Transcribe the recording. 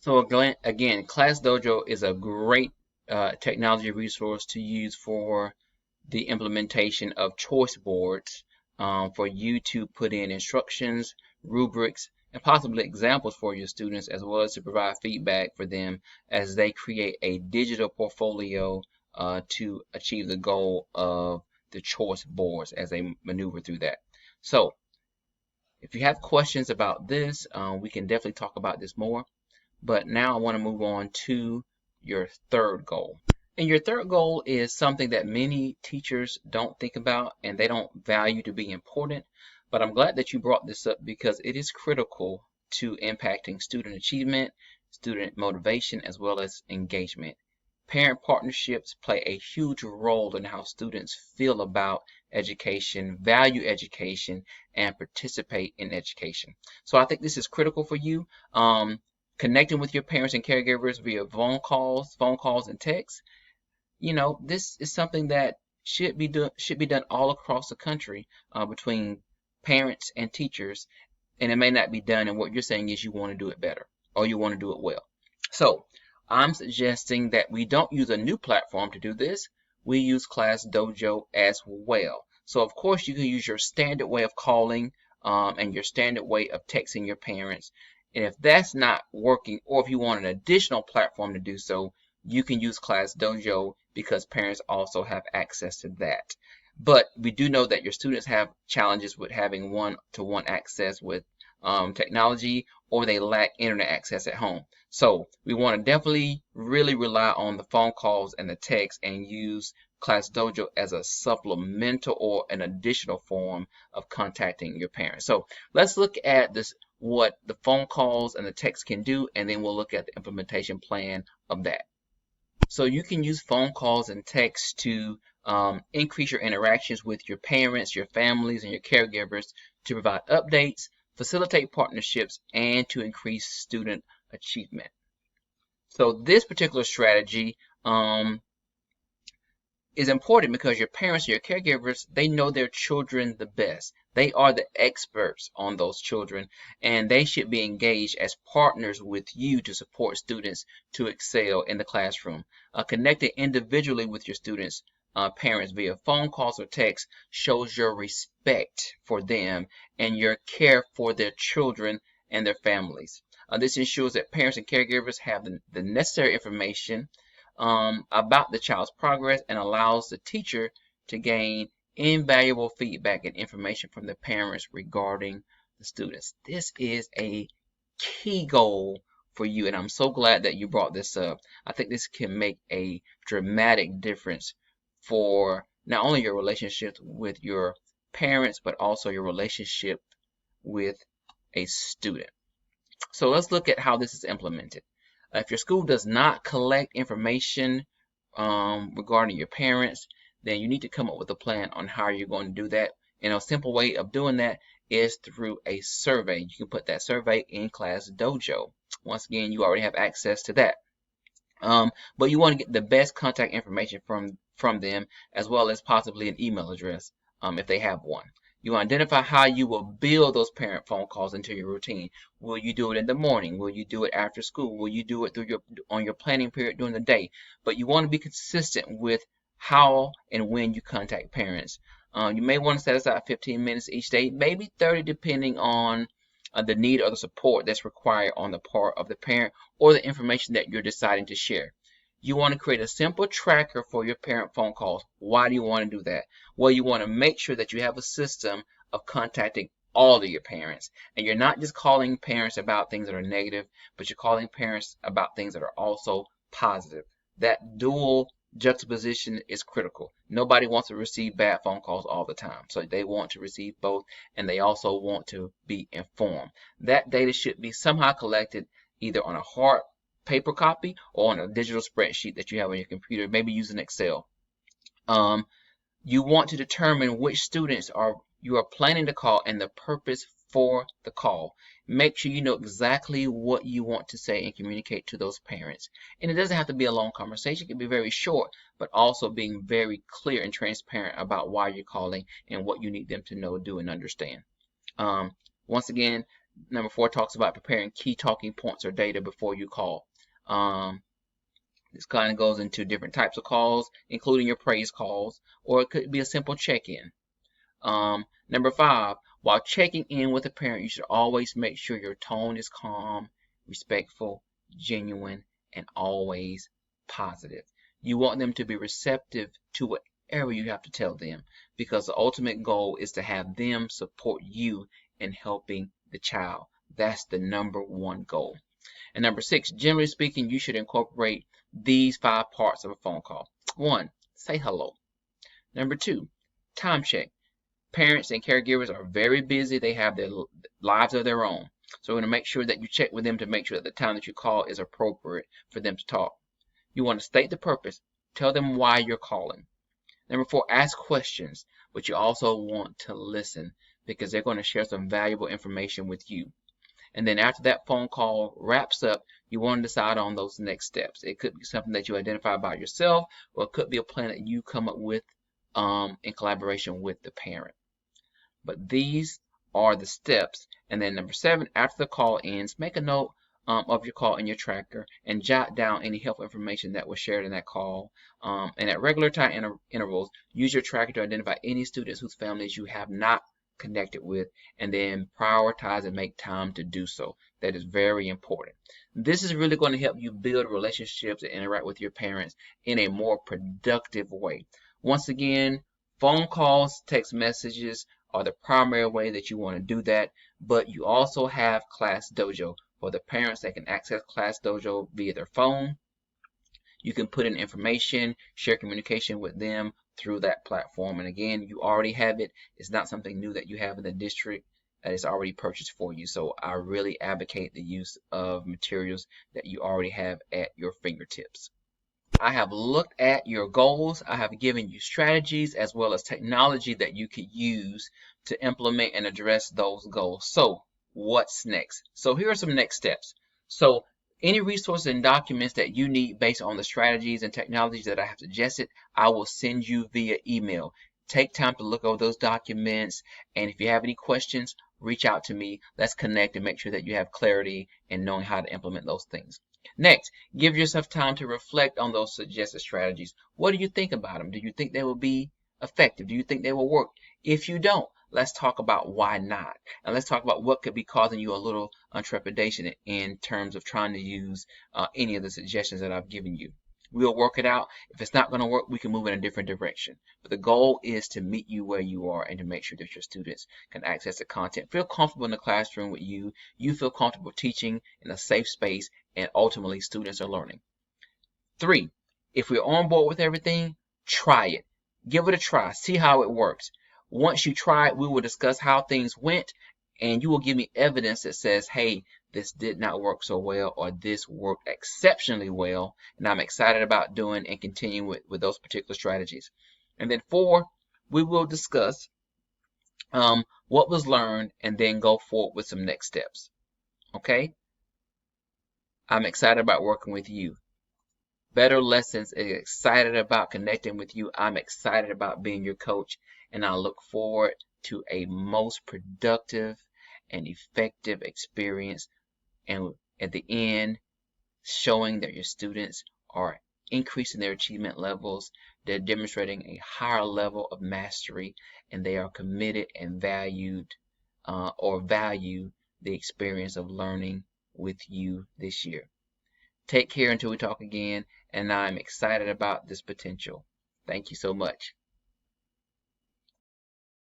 So again, Class Dojo is a great technology resource to use for the implementation of choice boards for you to put in instructions, rubrics, and possibly examples for your students, as well as to provide feedback for them as they create a digital portfolio to achieve the goal of the choice boards as they maneuver through that. So, if you have questions about this, we can definitely talk about this more. But now I want to move on to your third goal. And your third goal is something that many teachers don't think about and they don't value to be important. But I'm glad that you brought this up because it is critical to impacting student achievement, student motivation, as well as engagement. Parent partnerships play a huge role in how students feel about education, value education, and participate in education. So I think this is critical for you. Connecting with your parents and caregivers via phone calls and texts. This is something that should be done all across the country between parents and teachers, and it may not be done. And what you're saying is you want to do it better or you want to do it well. So I'm suggesting that we don't use a new platform to do this. We use Class Dojo as well. So of course you can use your standard way of calling and your standard way of texting your parents. And if that's not working, or if you want an additional platform to do so, you can use Class Dojo because parents also have access to that. But we do know that your students have challenges with having one-to-one access with technology, or they lack internet access at home. So we want to definitely really rely on the phone calls and the text and use Class Dojo as a supplemental or an additional form of contacting your parents. So let's look at this, what the phone calls and the text can do, and then we'll look at the implementation plan of that. So you can use phone calls and texts to increase your interactions with your parents, your families, and your caregivers to provide updates, facilitate partnerships, and to increase student achievement. So this particular strategy is important because your parents or your caregivers, they know their children the best. They are the experts on those children, and they should be engaged as partners with you to support students to excel in the classroom. Connecting individually with your students' parents via phone calls or text shows your respect for them and your care for their children and their families. This ensures that parents and caregivers have the necessary information about the child's progress and allows the teacher to gain invaluable feedback and information from the parents regarding the students. This is a key goal for you, and I'm so glad that you brought this up. I think this can make a dramatic difference for not only your relationship with your parents, but also your relationship with a student. So let's look at how this is implemented. If your school does not collect information regarding your parents, then you need to come up with a plan on how you're going to do that. And a simple way of doing that is through a survey. You can put that survey in Class Dojo. Once again, you already have access to that. But you want to get the best contact information from them, as well as possibly an email address if they have one. You identify how you will build those parent phone calls into your routine. Will you do it in the morning? Will you do it after school? Will you do it on your planning period during the day? But you want to be consistent with how and when you contact parents. You may want to set aside 15 minutes each day, maybe 30 depending on the need or the support that's required on the part of the parent or the information that you're deciding to share. You want to create a simple tracker for your parent phone calls. Why do you want to do that? Well, you want to make sure that you have a system of contacting all of your parents. And you're not just calling parents about things that are negative, but you're calling parents about things that are also positive. That dual juxtaposition is critical. Nobody wants to receive bad phone calls all the time. So they want to receive both, and they also want to be informed. That data should be somehow collected either on a hard paper copy or on a digital spreadsheet that you have on your computer, maybe using Excel. You want to determine which students you are planning to call and the purpose for the call. Make sure you know exactly what you want to say and communicate to those parents. And it doesn't have to be a long conversation. It can be very short, but also being very clear and transparent about why you're calling and what you need them to know, do, and understand. Once again, Number 4 talks about preparing key talking points or data before you call. This kind of goes into different types of calls, including your praise calls, or it could be a simple check-in. Number 5, while checking in with a parent, you should always make sure your tone is calm, respectful, genuine, and always positive. You want them to be receptive to whatever you have to tell them, because the ultimate goal is to have them support you in helping the child. That's the number 1 goal. And number 6, generally speaking, you should incorporate these 5 parts of a phone call. 1, say hello. Number 2, time check. Parents and caregivers are very busy. They have their lives of their own. So we're going to make sure that you check with them to make sure that the time that you call is appropriate for them to talk. You want to state the purpose. Tell them why you're calling. Number 4, ask questions, but you also want to listen because they're going to share some valuable information with you. And then after that phone call wraps up, you want to decide on those next steps. It could be something that you identify by yourself, or it could be a plan that you come up with in collaboration with the parent. But these are the steps. And then number 7, after the call ends, make a note of your call in your tracker and jot down any helpful information that was shared in that call. And at regular time intervals, use your tracker to identify any students whose families you have not connected with, and then prioritize and make time to do so. That is very important. This is really going to help you build relationships and interact with your parents in a more productive way. Once again, phone calls, text messages are the primary way that you want to do that, but you also have Class Dojo. For the parents that can access Class Dojo via their phone, you can put in information, share communication with them through that platform. And again, you already have it. It's not something new that you have in the district that is already purchased for you. So I really advocate the use of materials that you already have at your fingertips. I have looked at your goals. I have given you strategies as well as technology that you could use to implement and address those goals. So what's next? So here are some next steps. So any resources and documents that you need based on the strategies and technologies that I have suggested, I will send you via email. Take time to look over those documents, and if you have any questions, reach out to me. Let's connect and make sure that you have clarity in knowing how to implement those things. Next, give yourself time to reflect on those suggested strategies. What do you think about them? Do you think they will be effective? Do you think they will work? If you don't, let's talk about why not. And let's talk about what could be causing you a little trepidation in terms of trying to use any of the suggestions that I've given you. We'll work it out. If it's not going to work, we can move in a different direction. But the goal is to meet you where you are and to make sure that your students can access the content, feel comfortable in the classroom with you, you feel comfortable teaching in a safe space, and ultimately students are learning. 3, if we're on board with everything, try it. Give it a try. See how it works. Once you try it, we will discuss how things went, and you will give me evidence that says, hey, this did not work so well, or this worked exceptionally well, and I'm excited about doing and continuing with those particular strategies. And then 4, we will discuss what was learned and then go forward with some next steps. Okay? I'm excited about working with you. Better Lessons is excited about connecting with you. I'm excited about being your coach, and I look forward to a most productive and effective experience, and at the end, showing that your students are increasing their achievement levels, they're demonstrating a higher level of mastery, and they are committed and valued or value the experience of learning with you this year. Take care until we talk again, and I'm excited about this potential. Thank you so much.